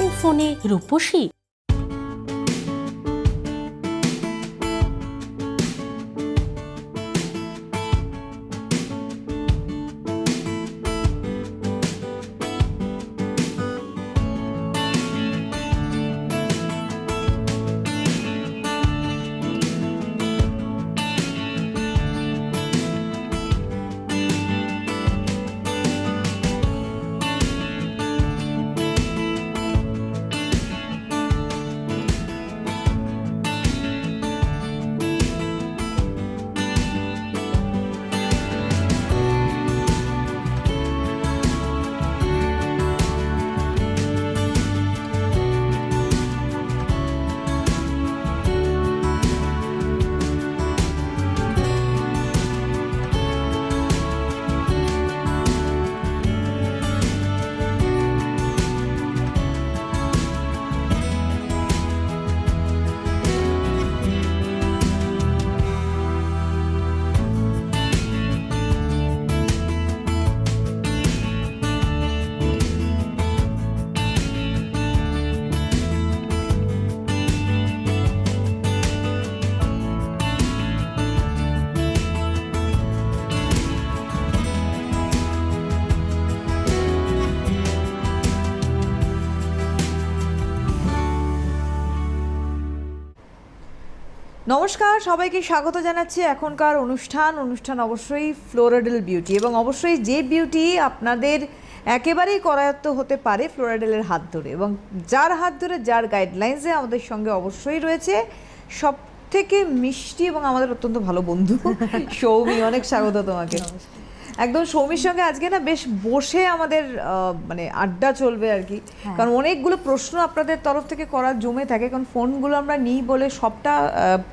নতুন ফোনে রূপসী। নমস্কার, সবাইকে স্বাগত জানাচ্ছি এখনকার অনুষ্ঠান অবশ্যই ফ্লোরাডেল বিউটি, এবং অবশ্যই যে বিউটি আপনাদের একেবারেই করায়ত্ত হতে পারে ফ্লোরাডেলের হাত ধরে, এবং যার হাত ধরে যার গাইডলাইন্সে আমাদের সঙ্গে অবশ্যই রয়েছে সব থেকে মিষ্টি এবং আমাদের অত্যন্ত ভালো বন্ধু সৌমি। অনেক স্বাগত তোমাকে। একদম সৌমির সঙ্গে আজকে না বেশ বসে আমাদের মানে আড্ডা চলবে আর কি, কারণ অনেকগুলো প্রশ্ন আপনাদের তরফ থেকে করার জমে থাকে, কারণ ফোনগুলো আমরা নিই বলে সবটা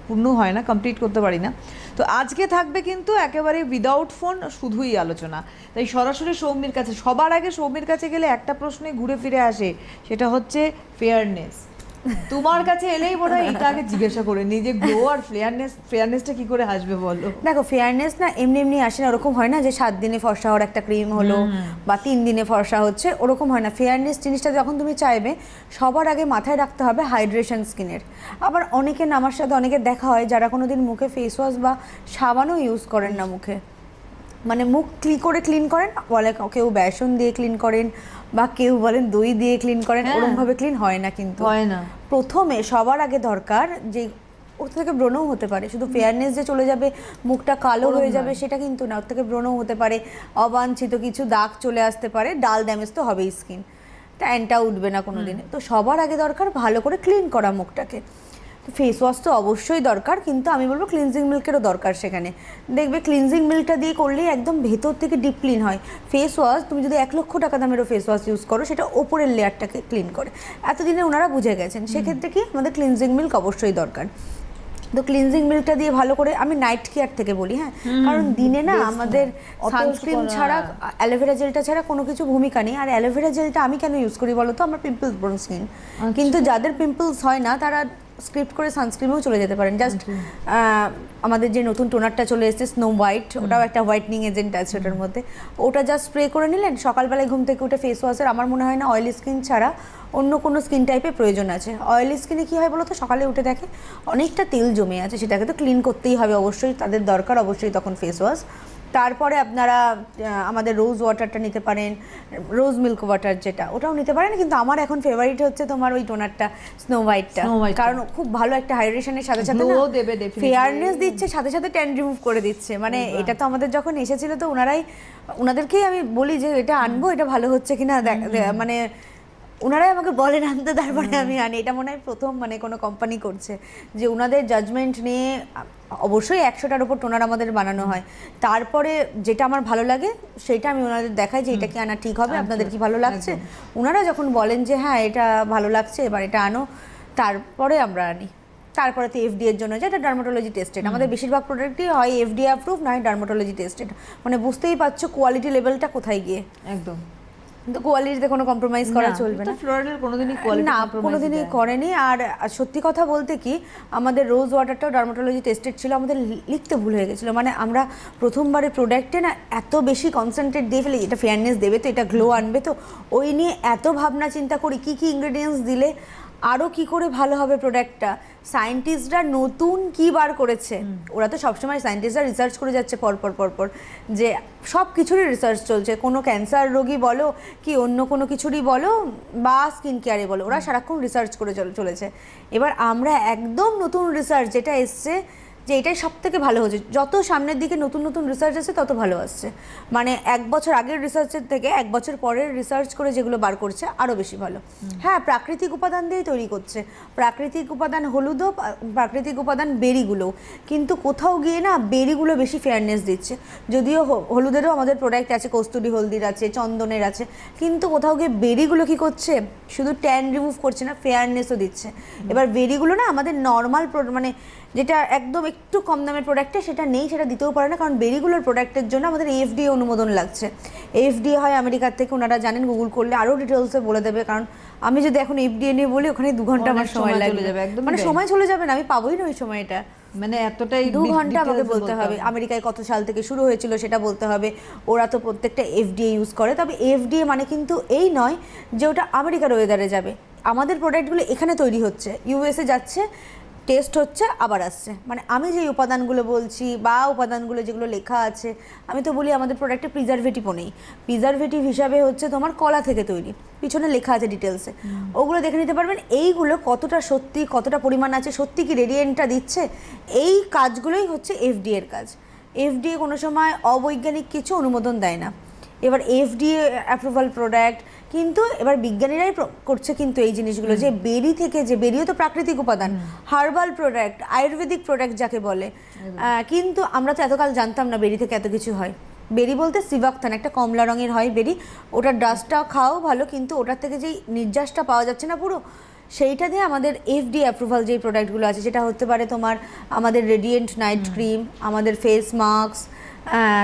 পূর্ণ হয় না, কমপ্লিট করতে পারি না। তো আজকে থাকবে কিন্তু একেবারে উইদাউট ফোন, শুধুই আলোচনা। তাই সরাসরি সৌমির কাছে, সবার আগে সৌমির কাছে গেলে একটা প্রশ্নই ঘুরে ফিরে আসে, সেটা হচ্ছে ফেয়ারনেস। তোমার কাছে এলেই মনে হয় এটা আগে জিজ্ঞাসা করে নি যে গ্লো আর ফেয়ারনেসটা কি করে আসবে বলো। দেখো, ফেয়ারনেস না এমনি এমনি আসে না, ওরকম হয় না যে 7 দিনে ফর্সা হওয়ার একটা ক্রিম হলো বা 3 দিনে ফর্সা হচ্ছে, ওরকম হয় না। ফেয়ারনেস জিনিসটা যখন তুমি চাইবে, সবার আগে মাথায় রাখতে হবে হাইড্রেশন স্কিনের। আবার অনেকে, আমার সাথে অনেকে দেখা হয় যারা কোনোদিন মুখে ফেস ওয়াশ বা সাবানও ইউজ করেন না মুখে, মানে মুখ ক্লিন করেন, বলে কেউ বেসন দিয়ে ক্লিন করেন বা কেউ বলেন দই দিয়ে ক্লিন করেন, ওরকমভাবে ক্লিন হয় না। কিন্তু হয় না। প্রথমে সবার আগে দরকার যে ওর থেকে ব্রণও হতে পারে, শুধু ফেয়ারনেস যে চলে যাবে মুখটা কালো হয়ে যাবে সেটা কিন্তু না, ওর থেকে ব্রণও হতে পারে, অবাঞ্ছিত কিছু দাগ চলে আসতে পারে, ডাল ড্যামেজ তো হবেই, স্কিন ট্যানটা উঠবে না কোনো দিনে। তো সবার আগে দরকার ভালো করে ক্লিন করা মুখটাকে। ফেস ওয়াশ তো অবশ্যই দরকার, কিন্তু আমি বলবো ক্লিনজিং মিল্কেরও দরকার। সেখানে দেখবে ক্লিনজিং মিল্কটা দিয়ে করলেই একদম ভেতর থেকে ডিপ ক্লিন হয়। ফেস ওয়াশ তুমি যদি 1 লক্ষ টাকা দামেরও ফেস ওয়াশ ইউজ করো, সেটা ওপরের লেয়ারটাকে ক্লিন করে, এতদিনে ওনারা বুঝে গেছেন। সেক্ষেত্রে কি আমাদের ক্লিনজিং মিল্ক অবশ্যই দরকার। তো ক্লিনজিং মিল্কটা দিয়ে ভালো করে, আমি নাইট কেয়ার থেকে বলি, হ্যাঁ, কারণ দিনে না আমাদের সানস্ক্রিন ছাড়া, অ্যালোভেরা জেলটা ছাড়া কোনো কিছু ভূমিকা নেই। আর অ্যালোভেরা জেলটা আমি কেন ইউজ করি বলো তো, আমার পিম্পলস ব্রোন স্কিন, কিন্তু যাদের পিম্পলস হয় না তারা স্ক্রিপ্ট করে সানস্ক্রিনেও চলে যেতে পারেন। জাস্ট আমাদের যে নতুন টোনারটা চলে এসেছে স্নো হোয়াইট, ওটাও একটা হোয়াইটনিং এজেন্ট আছে ওটার মধ্যে, ওটা জাস্ট স্প্রে করে নিলেন সকালবেলায় ঘুম থেকে উঠে। ফেস ওয়াশের আমার মনে হয় না অয়েলি স্কিন ছাড়া অন্য কোনো স্কিন টাইপের প্রয়োজন আছে। অয়েলি স্কিনে কী হয় বলো তো, সকালে উঠে দেখে অনেকটা তেল জমে আছে, সেটাকে তো ক্লিন করতেই হবে অবশ্যই, তাদের দরকার অবশ্যই তখন ফেস ওয়াশ। তারপরে আপনারা আমাদের রোজ ওয়াটারটা নিতে পারেন, রোজ মিল্ক ওয়াটার যেটা, ওটাও নিতে পারেন। কিন্তু আমার এখন ফেভারিট হচ্ছে তোমার ওই টোনারটা, স্নো হোয়াইটটা, কারণ খুব ভালো একটা হাইড্রেশনের সাথে সাথে ফেয়ারনেস দিচ্ছে, সাথে সাথে ট্যান রিমুভ করে দিচ্ছে। মানে এটা তো আমাদের যখন এসেছিল তো ওনাদেরকেই আমি বলি যে এটা আনবো, এটা ভালো হচ্ছে কিনা, মানে ওনারাই আমাকে বলেন আনতে, তারপরে আমি আনি। এটা মনে হয় প্রথম মানে কোনো কোম্পানি করছে যে ওনাদের জাজমেন্ট নিয়ে। অবশ্যই 100টার উপর টোনার আমাদের বানানো হয়, তারপরে যেটা আমার ভালো লাগে সেটা আমি ওনাদের দেখাই যে এটা কি আনা ঠিক হবে, আপনাদের কি ভালো লাগছে। ওনারা যখন বলেন যে হ্যাঁ এটা ভালো লাগছে, এবার এটা আনো, তারপরে আমরা আনি। তারপরে তো এফডিএ এর জন্য, যেটা ডার্মাটোলজি টেস্টেড, আমাদের বেশিরভাগ প্রোডাক্টই হয় এফডিএ অ্যাপ্রুভ, নয় ডার্মাটোলজি টেস্টেড। মানে বুঝতেই পারছো কোয়ালিটি লেভেলটা কোথায় গিয়ে। একদম। কিন্তু কোয়ালিটিতে কোনো কম্প্রোমাইজ করা চলবে না। ফ্লোরাডেল কোনোদিনই কোয়ালিটি না কোনোদিনই করেনি। আর সত্যি কথা বলতে কি, আমাদের রোজ ওয়াটারটাও ডার্মাটোলজি টেস্টেড ছিল, আমাদের লিখতে ভুল হয়ে গেছিলো। মানে আমরা প্রথমবারে প্রোডাক্টে না এত বেশি কনসেন্ট্রেট দিয়ে ফেলি, এটা ফেয়ারনেস দেবে তো, এটা গ্লো আনবে তো, ওই নিয়ে এত ভাবনা চিন্তা করি কী কী ইনগ্রেডিয়েন্টস দিলে আরও কি করে ভালো হবে প্রোডাক্টটা। সায়েন্টিস্টরা নতুন কি বার করেছে, ওরা তো সবসময় সায়েন্টিস্টরা রিসার্চ করে যাচ্ছে পরপর যে সব কিছুরই রিসার্চ চলছে, কোনো ক্যান্সার রোগী বলো কি অন্য কোনো কিছুরই বলো বা স্কিন কেয়ারে বলো, ওরা সারাক্ষণ রিসার্চ করে চলেছে। এবার আমরা একদম নতুন রিসার্চ যেটা এসছে যে এটাই সব থেকে ভালো হচ্ছে, যত সামনের দিকে নতুন নতুন রিসার্চ আসছে তত ভালো আসছে। মানে 1 বছর আগের রিসার্চের থেকে 1 বছর পরের রিসার্চ করে যেগুলো বার করছে আরও বেশি ভালো। হ্যাঁ, প্রাকৃতিক উপাদান দিয়েই তৈরি করছে, প্রাকৃতিক উপাদান হলুদও, প্রাকৃতিক উপাদান বেরিগুলো, কিন্তু কোথাও গিয়ে না বেরিগুলো বেশি ফেয়ারনেস দিচ্ছে। যদিও হলুদেরও আমাদের প্রোডাক্ট আছে, কস্তুরি হলদির আছে, চন্দনের আছে, কিন্তু কোথাও গিয়ে বেরিগুলো কি করছে, শুধু ট্যান রিমুভ করছে না, ফেয়ারনেসও দিচ্ছে। এবার বেরিগুলো না আমাদের নর্মাল মানে যেটা একদম একটু কম দামের প্রোডাক্টে সেটা নেই, সেটা দিতেও পারে না, কারণ বেরিগুলোর প্রোডাক্টের জন্য আমাদের এফডিএ অনুমোদন লাগছে। এফডিএ হয় আমেরিকার থেকে, ওনারা জানেন, গুগল করলে আরও ডিটেলসে বলে দেবে। কারণ আমি যদি এখন এফডিএ নিয়ে বলি ওখানে 2 ঘন্টা আমার সময় লাগবে, মানে সময় চলে যাবে না, আমি পাবোই না ওই সময়টা, মানে এতটাই 2 ঘন্টা আমাকে বলতে হবে। আমেরিকায় কত সাল থেকে শুরু হয়েছিল সেটা বলতে হবে, ওরা তো প্রত্যেকটা এফডিএ ইউজ করে। তবে এফডিএ মানে কিন্তু এই নয় যে ওটা আমেরিকার ওয়েদারে যাবে, আমাদের প্রোডাক্টগুলো এখানে তৈরি হচ্ছে, ইউএসএ যাচ্ছে, টেস্ট হচ্ছে, আবার আসছে। মানে আমি যে উপাদানগুলো বলছি বা উপাদানগুলো যেগুলো লেখা আছে, আমি তো বলি আমাদের প্রোডাক্টে প্রিজারভেটিভও নেই। প্রিজারভেটিভ হিসাবে হচ্ছে তোমার কলা থেকে তৈরি, পিছনে লেখা আছে ডিটেলসে, ওগুলো দেখে নিতে পারবেন। এইগুলো কতটা সত্যি, কতটা পরিমাণ আছে, সত্যি কি রেডিয়েন্টটা দিচ্ছে, এই কাজগুলোই হচ্ছে এফডিএর কাজ। এফডিএ কোনো সময় অবৈজ্ঞানিক কিছু অনুমোদন দেয় না। এবার এফডিএ অ্যাপ্রুভাল প্রোডাক্ট, কিন্তু এবার বিজ্ঞানীরাই করছে কিন্তু এই জিনিসগুলো, যে বেরি থেকে, যে বেরিও তো প্রাকৃতিক উপাদান, হার্বাল প্রোডাক্ট, আয়ুর্বেদিক প্রোডাক্ট যাকে বলে, কিন্তু আমরা তো এতকাল জানতাম না বেরি থেকে এত কিছু হয়। বেরি বলতে সিভাকথান, একটা কমলা রঙের হয় বেরি, ওটার ডাস্টটা খাও ভালো, কিন্তু ওটার থেকে যেই নির্যাসটা পাওয়া যাচ্ছে না পুরো, সেইটা দিয়ে আমাদের এফডি অ্যাপ্রুভাল যেই প্রোডাক্টগুলো আছে, সেটা হতে পারে তোমার আমাদের রেডিয়েন্ট নাইট ক্রিম, আমাদের ফেস মাস্ক,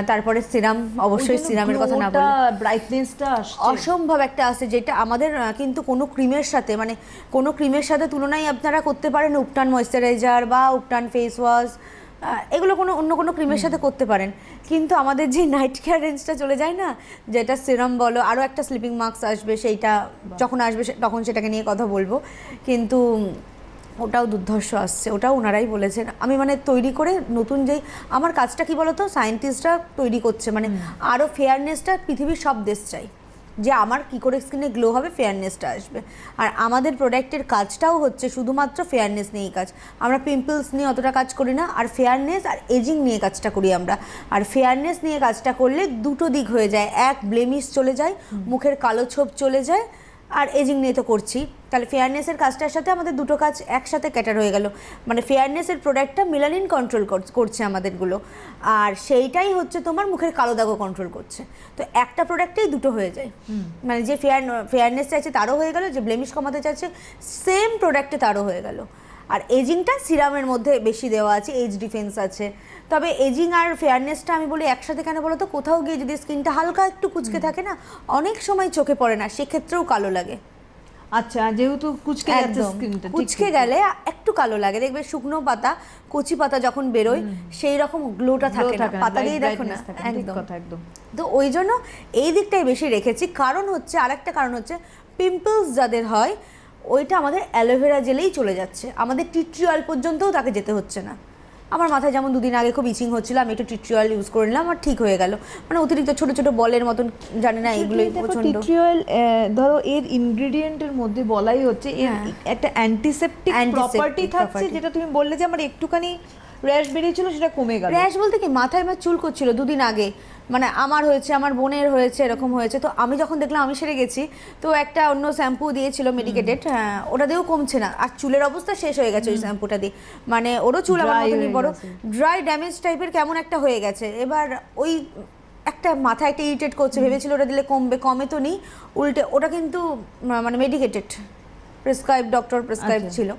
তারপরে সিরাম, অবশ্যই সিরামের কথা না বললে ব্রাইটনেসটা অসম্ভব একটা আছে, যেটা আমাদের কিন্তু কোনো ক্রিমের সাথে, মানে কোনো ক্রিমের সাথে তুলনায় আপনারা করতে পারেন উপটান ময়েশ্চারাইজার বা উপটান ফেস ওয়াশ, এগুলো কোনো অন্য কোনো ক্রিমের সাথে করতে পারেন। কিন্তু আমাদের যে নাইট কেয়ার রেঞ্জটা চলে যায় না, যেটা সিরাম বলো, আরও একটা স্লিপিং মাস্ক আসবে, সেইটা যখন আসবে তখন সেটাকে নিয়ে কথা বলবো, কিন্তু ওটাও দুর্ধর্ষ আসছে, ওটাও ওনারাই বলেছেন। আমি মানে তৈরি করে নতুন যেই আমার কাজটা কি বলতো, সায়েন্টিস্টরা তৈরি করছে, মানে আরও ফেয়ারনেসটা পৃথিবীর সব দেশ চাই, যে আমার কি করে স্কিনে গ্লো হবে, ফেয়ারনেসটা আসবে। আর আমাদের প্রোডাক্টের কাজটাও হচ্ছে শুধুমাত্র ফেয়ারনেস নিয়েই কাজ, আমরা পিম্পলস নিয়ে অতটা কাজ করি না, আর ফেয়ারনেস আর এজিং নিয়ে কাজটা করি আমরা। আর ফেয়ারনেস নিয়ে কাজটা করলে দুটো দিক হয়ে যায়, এক ব্লেমিশ চলে যায়, মুখের কালো ছোপ চলে যায়, আর এজিং নিয়ে তো করছি, তাহলে ফেয়ারনেসের কাজটার সাথে আমাদের দুটো কাজ একসাথে ক্যাটার হয়ে গেল। মানে ফেয়ারনেসের প্রোডাক্টটা মেলানিন কন্ট্রোল করছে আমাদেরগুলো, আর সেইটাই হচ্ছে তোমার মুখের কালো দাগও কন্ট্রোল করছে। তো একটা প্রোডাক্টেই দুটো হয়ে যায়, মানে যে ফেয়ারনেস চাইছে তারও হয়ে গেল, যে ব্লেমিশ কমাতে চাইছে সেম প্রোডাক্টে তারও হয়ে গেল। আর এজিংটা সিরামের মধ্যে বেশি দেওয়া আছে, এজ ডিফেন্স আছে। তবে এজিং আর ফেয়ারনেসটা আমি বলি একসাথে কেন বলো তো, কোথাও গিয়ে যদি স্কিনটা হালকা একটু কুচকে থাকে না, অনেক সময় চোখে পড়ে না, সেক্ষেত্রেও কালো লাগে। আচ্ছা, যেহেতু কুচকে যাচ্ছে স্কিনটা, কুচকে গেলে একটু কালো লাগে, দেখবে শুকনো পাতা, কচি পাতা যখন বেরোয় সেই রকম গ্লোটা থাকে না, পাতা দিয়ে দেখো না, একদম। তো ওই জন্য এই দিকটাই বেশি রেখেছি। কারণ হচ্ছে, আরেকটা কারণ হচ্ছে, পিম্পলস যাদের হয় ওইটা আমাদের অ্যালোভেরা জেলেই চলে যাচ্ছে, আমাদের টি ট্রি অয়েল পর্যন্তও তাকে যেতে হচ্ছে না। আমার মাথায় যেমন 2 দিন আগে খুব ইচিং হচ্ছিল, আমি একটু টি ট্রি অয়েল ইউজ করে নিলাম আর ঠিক হয়ে গেল। মানে অতিরিক্ত ছোট ছোট বলের মতন, জানি না এগুলোই প্রচন্ড। টি ট্রি অয়েল ধরো এর ইনগ্রেডিয়েন্টের মধ্যে বলাই হচ্ছে এর একটা অ্যান্টিসেপটিক প্রপার্টি থাকছে, যেটা তুমি বললে যে আমার একটুখানি র্যাশ বেরিয়েছিল সেটা কমে গেল। র্যাশ বলতে কি, মাথায় আমার চুল করছিল 2 দিন আগে, মানে আমার হয়েছে, আমার বোনের হয়েছে, এরকম হয়েছে। তো আমি যখন দেখলাম আমি সেরে গেছি, তো একটা অন্য শ্যাম্পু দিয়েছিল মেডিকেটেড, হ্যাঁ ওটা দিয়েও কমছে না, আর চুলের অবস্থা শেষ হয়ে গেছে ওই শ্যাম্পুটা দিয়ে, মানে ওরও চুল আমার মতনই বড়, ড্রাই ড্যামেজ টাইপের কেমন একটা হয়ে গেছে। এবার ওই একটা মাথায় একটা ইরিটেট করছে, ভেবেছিল ওটা দিলে কমবে, কমে তো নেই, উল্টে ওটা কিন্তু মানে মেডিকেটেড, প্রেসক্রাইব, ডক্টর প্রেসক্রাইব ছিল,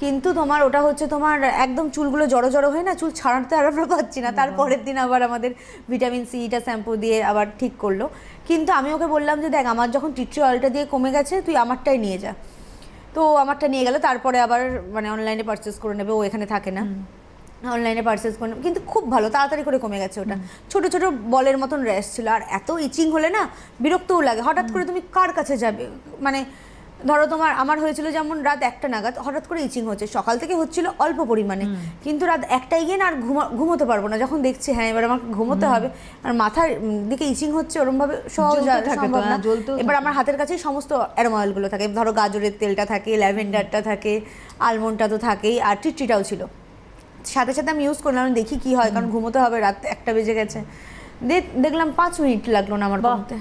কিন্তু তোমার ওটা হচ্ছে তোমার একদম চুলগুলো জড়ো জড়ো হয় না, চুল ছাড়াতে আর আমরা পাচ্ছি না। তারপরের দিন আবার আমাদের ভিটামিন সিটা শ্যাম্পু দিয়ে আবার ঠিক করলো। কিন্তু আমি ওকে বললাম যে দেখ আমার যখন টি ট্রি অয়েলটা দিয়ে কমে গেছে তুই আমারটাই নিয়ে যা। তো আমারটা নিয়ে গেল, তারপরে আবার মানে অনলাইনে পারচেস করে নেবে, ও এখানে থাকে না, অনলাইনে পারচেস করে নেবে। কিন্তু খুব ভালো, তাড়াতাড়ি করে কমে গেছে ওটা। ছোট ছোট বলের মতন র্যাশ ছিল, আর এত ইচিং হলে না বিরক্তও লাগে। হঠাৎ করে তুমি কার কাছে যাবে, মানে ধরো আমার হয়েছিল যেমন রাত 1টা নাগাদ হঠাৎ করে ইচিং হচ্ছে, সকাল থেকে হচ্ছিল অল্প পরিমাণে, কিন্তু রাত 1টায় গিয়ে না আর ঘুমোতে পারবো না, যখন দেখছি হ্যাঁ এবার আমার ঘুমোতে হবে, আর মাথার দিকে ইচিং হচ্ছে ওরমভাবে সহজ সম্ভব না। এবার আমার হাতের কাছেই সমস্ত অ্যারোমা অয়েলগুলো থাকে, ধরো গাজরের তেলটা থাকে, ল্যাভেন্ডারটা থাকে, আলমন্ডটা তো থাকেই, আর টিট্রিটাও ছিল। সাথে সাথে আমি ইউজ করলাম, দেখি কি হয়, কারণ ঘুমোতে হবে, রাত 1টা বেজে গেছে। দেখলাম 5 মিনিট লাগলো না আমার ঘুমোতে।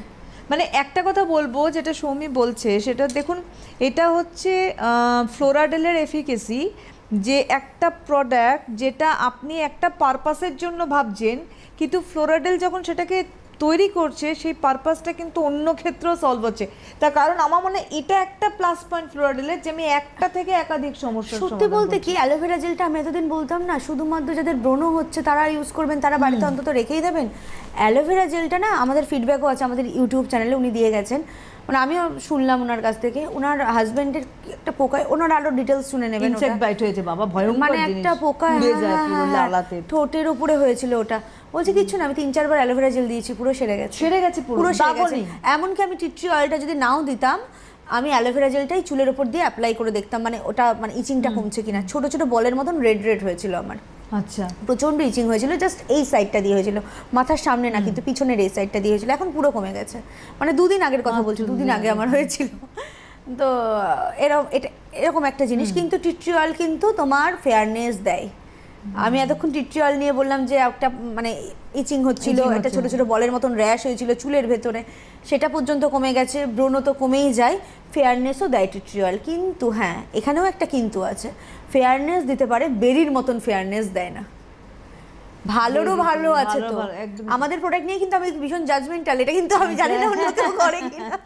মানে একটা কথা বলবো, যেটা সৌমি বলছে সেটা দেখুন, এটা হচ্ছে ফ্লোরাডেলের এফিকেসি, যে একটা প্রোডাক্ট যেটা আপনি একটা পারপাসের জন্য ভাবছেন, কিন্তু ফ্লোরাডেল যখন সেটাকে তৈরি করছে সেই পারপাসটা কিন্তু অন্য ক্ষেত্রেও সলভ হচ্ছে। তার কারণ আমার মনে হয় এটা একটা প্লাস পয়েন্ট ফ্লোরাডেলের, যে আমি একটা থেকে একাধিক সমস্যা সত্যি বলতে কি অ্যালোভেরা জেলটা আমি এতদিন বলতাম না শুধুমাত্র যাদের ব্রণ হচ্ছে তারা ইউজ করবেন, তারা বাড়িতে অন্তত রেখেই দেবেন। অ্যালোভেরা জেলটা না আমাদের ফিডব্যাকও আছে, আমাদের ইউটিউব চ্যানেলে উনি দিয়ে গেছেন, মানে আমিও শুনলাম ওনার কাছ থেকে, ওনার হাজবেন্ডের একটা পোকায়, ওনার আরো ডিটেলস শুনে নেবেন। ইনসেক্ট বাইট হয়েছে বাবা, ভয়ঙ্কর মানে জিনিস, একটা পোকা লালাতে ঠোঁটের উপরে হয়েছিল, ওটা বলছে কিচ্ছু না, আমি 3-4 বার অ্যালোভেরা জেল দিয়েছি, পুরো সেরে গেছে পুরো সেরে গেছে। এমনকি আমি টি ট্রি অয়েলটা যদি নাও দিতাম, আমি অ্যালোভেরা জেলটাই চুলের উপর দিয়ে অ্যাপ্লাই করে দেখতাম, মানে ওটা মানে ইচিংটা কমছে কিনা। ছোট ছোট বলের মতন রেড রেড হয়েছিল আমার, আচ্ছা প্রচন্ড ইচিং হয়েছিল, জাস্ট এই সাইডটা দিয়ে হয়েছিল, মাথার সামনে না, কিন্তু পিছনের এই সাইডটা দিয়ে হয়েছিল। এখন পুরো কমে গেছে, মানে 2 দিন আগের কথা বলছি, 2 দিন আগে আমার হয়েছিল। তো এরকম একটা জিনিস। কিন্তু টি ট্রি অয়েল কিন্তু তোমার ফেয়ারনেস দেয়। আমি এতক্ষণ টি ট্রি অয়েল নিয়ে বললাম যে একটা মানে ইচিং হচ্ছিল, একটা ছোট ছোট বলের মতন র্যাশ হয়েছিল চুলের ভেতরে, সেটা পর্যন্ত কমে গেছে, ব্রণ তো কমেই যায়, ফেয়ারনেসও দেয় টি ট্রি অয়েল। কিন্তু হ্যাঁ, এখানেও একটা কিন্তু আছে, ফেয়ারনেস দিতে পারে, বেরির মতন ফেয়ারনেস দেয় না। ভালোরও ভালো আছে তো, আমাদের প্রোডাক্ট নিয়ে কিন্তু আমি ভীষণ জাজমেন্টাল, এটা কিন্তু আমি জানি না অন্য কেউ করে কিনা।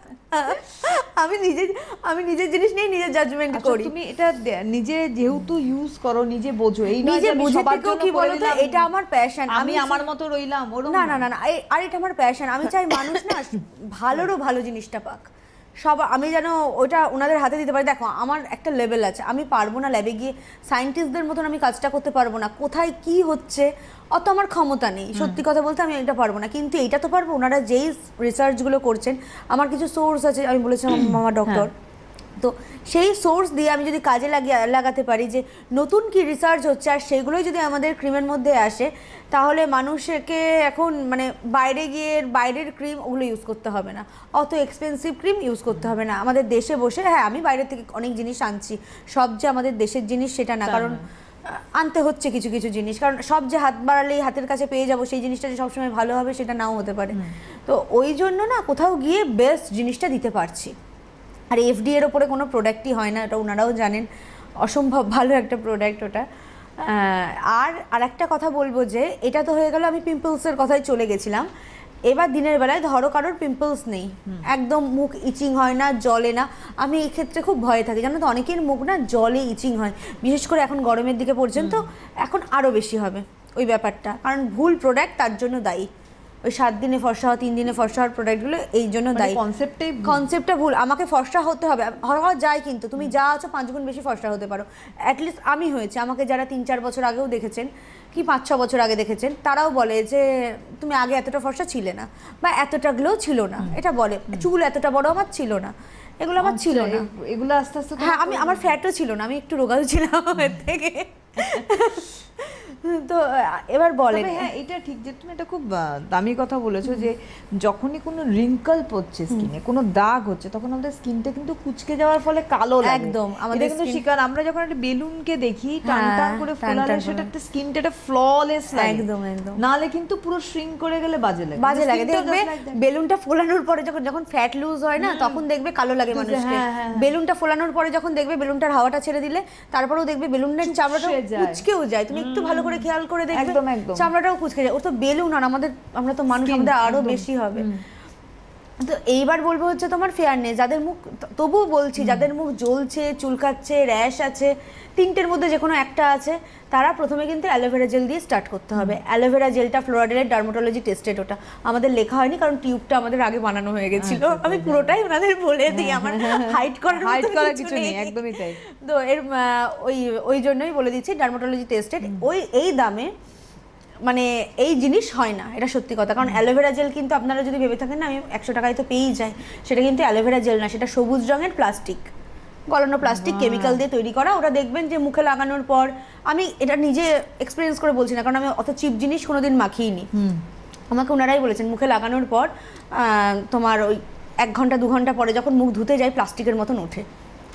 আমি নিজের জিনিস নিয়ে নিজের জাজমেন্ট করি। তুমি এটা নিজে যেহেতু ইউজ করো, নিজে বোঝো, এই নিজে বুঝে থেকেও কি বলতো, এটা আমার প্যাশন, আমি আমার মতো রইলাম না না না না, আর এটা আমার প্যাশন। আমি চাই মানুষ না ভালোরও ভালো জিনিসটা পাক, সব আমি যেন ওটা ওনাদের হাতে দিতে পারি। দেখো আমার একটা লেভেল আছে, আমি পারবো না ল্যাবে গিয়ে সায়েন্টিস্টদের মতন আমি কাজটা করতে পারবো না, কোথায় কি হচ্ছে অত আমার ক্ষমতা নেই, সত্যি কথা বলতে আমি এটা পারবো না। কিন্তু এইটা তো পারবো, ওনারা যেই রিসার্চগুলো করছেন, আমার কিছু সোর্স আছে, আমি বলেছিলাম মামা ডক্টর, তো সেই সোর্স দিয়ে আমি যদি কাজে লাগাতে পারি যে নতুন কি রিসার্চ হচ্ছে, আর সেগুলোই যদি আমাদের ক্রিমের মধ্যে আসে, তাহলে মানুষকে এখন মানে বাইরে গিয়ে বাইরের ক্রিম ওগুলো ইউজ করতে হবে না, অত এক্সপেন্সিভ ক্রিম ইউজ করতে হবে না, আমাদের দেশে বসে। হ্যাঁ, আমি বাইরে থেকে অনেক জিনিস আনছি, সব যে আমাদের দেশের জিনিস সেটা না, কারণ আনতে হচ্ছে কিছু কিছু জিনিস, কারণ সব যে হাত বাড়ালেই হাতের কাছে পেয়ে যাবো সেই জিনিসটা যে সবসময় ভালো হবে সেটা নাও হতে পারে। তো ওই জন্য না কোথাও গিয়ে বেস্ট জিনিসটা দিতে পারছি। আর এফডি এর ওপরে কোনো প্রোডাক্টই হয় না, এটা ওনারাও জানেন, অসম্ভব ভালো একটা প্রোডাক্ট ওটা। আর একটা কথা বলবো যে এটা তো হয়ে গেল, আমি পিম্পলসের কথায় চলে গেছিলাম। এবার দিনের বেলায় ধরো কারোর পিম্পলস নেই, একদম মুখ ইচিং হয় না, জলে না, আমি এই ক্ষেত্রে খুব ভয়ে থাকি, জানো তো অনেকের মুখ না জলে ইচিং হয়, বিশেষ করে এখন গরমের দিকে পর্যন্ত, এখন আরও বেশি হবে ওই ব্যাপারটা, কারণ ভুল প্রোডাক্ট তার জন্য দায়ী। ওই 7 দিনে ফর্সা হওয়া, 3 দিনে ফর্সা হওয়ার প্রোডাক্টগুলো এই জন্য দায়ী। কনসেপ্টটা ভুল, আমাকে ফর্সা হতে হবে, হওয়া যায়, কিন্তু তুমি যা আছো 5 গুণ বেশি ফর্সা হতে পারো। অ্যাটলিস্ট আমি হয়েছে, আমাকে যারা 3-4 বছর আগেও দেখেছেন কি 5-6 বছর আগে দেখেছেন, তারাও বলে যে তুমি আগে এতটা ফর্সা ছিলে না, বা এতটা গ্লো ছিল না, এটা বলে। চুল এতটা বড় আমার ছিল না, এগুলো আমার ছিল না, এগুলো আস্তে আস্তে। হ্যাঁ, আমার ফ্যাটও ছিল না, আমি একটু রোগাও ছিলাম এর থেকে। তো এবার বলেন, হ্যাঁ এটা ঠিক যে তুমি এটা খুব দামি কথা বলেছো, যে যখনই কোনো রিঙ্কল পড়ছে স্কিনে, কোনো দাগ হচ্ছে, তখন আমাদের স্কিনটা কিন্তু কুচকে যাওয়ার ফলে কালো লাগে। একদম আমাদের কিন্তু শিকার আমরা যখন একটা বেলুনকে দেখি টান টান করে ফোলালে, সেটা একটা স্কিনটা একটা ফ্ললেস লাগে, একদম একদম, নালে কিন্তু পুরো শ্রিঙ্ক করে গেলে বাজে লাগে। দেখবে বেলুনটা ফোলানোর পরে যখন ফ্যাট লুজ হয় না, তখন দেখবে কালো লাগে মানুষকে। বেলুনটা ফোলানোর পরে যখন দেখবে বেলুনটার হাওয়াটা ছেড়ে দিলে, তারপরেও দেখবে বেলুনের চামড়াটা কুচকেও যায়, তুমি একটু ভালো করে খেয়াল করে দেখবে চামড়াটাও কুচকে যায়। ও তো বেলুন, আর আমরা তো মানুষ, আমাদের আরো বেশি হবে। তো এইবার বলবো হচ্ছে তোমার ফেয়ারনেস, যাদের মুখ তবুও বলছি যাদের মুখ জ্বলছে, চুলকাচ্ছে, র্যাশ আছে, তিনটের মধ্যে যে কোনো একটা আছে, তারা প্রথমে কিন্তু অ্যালোভেরা জেল দিয়ে স্টার্ট করতে হবে। অ্যালোভেরা জেলটা ফ্লোরাডেলের ডার্মাটোলজি টেস্টেড, ওটা আমাদের লেখা হয়নি কারণ টিউবটা আমাদের আগে বানানো হয়ে গেছিল। আমি পুরোটাই ওনাদের বলে দিই, আমার হাইড করার কিছু নেই, একদমই তাই। তো এর ওই জন্যই বলে দিচ্ছি ডার্মাটোলজি টেস্টেড। এই দামে মানে এই জিনিস হয় না, এটা সত্যি কথা। কারণ অ্যালোভেরা জেল কিন্তু আপনারা যদি ভেবে থাকেন না আমি 100 টাকায় তো পেয়েই যাই, সেটা কিন্তু অ্যালোভেরা জেল না, সেটা সবুজ রঙের প্লাস্টিক, গলানো প্লাস্টিক, কেমিক্যাল দিয়ে তৈরি করা। ওরা দেখবেন যে মুখে লাগানোর পর, আমি এটা নিজে এক্সপিরিয়েন্স করে বলছি না কারণ আমি অত চিপ জিনিস কোনোদিন মাখিইনি, আমাকে ওনারাই বলেছেন মুখে লাগানোর পর তোমার ওই 1 ঘন্টা 2 ঘন্টা পরে যখন মুখ ধুতে যায় প্লাস্টিকের মতন ওঠে,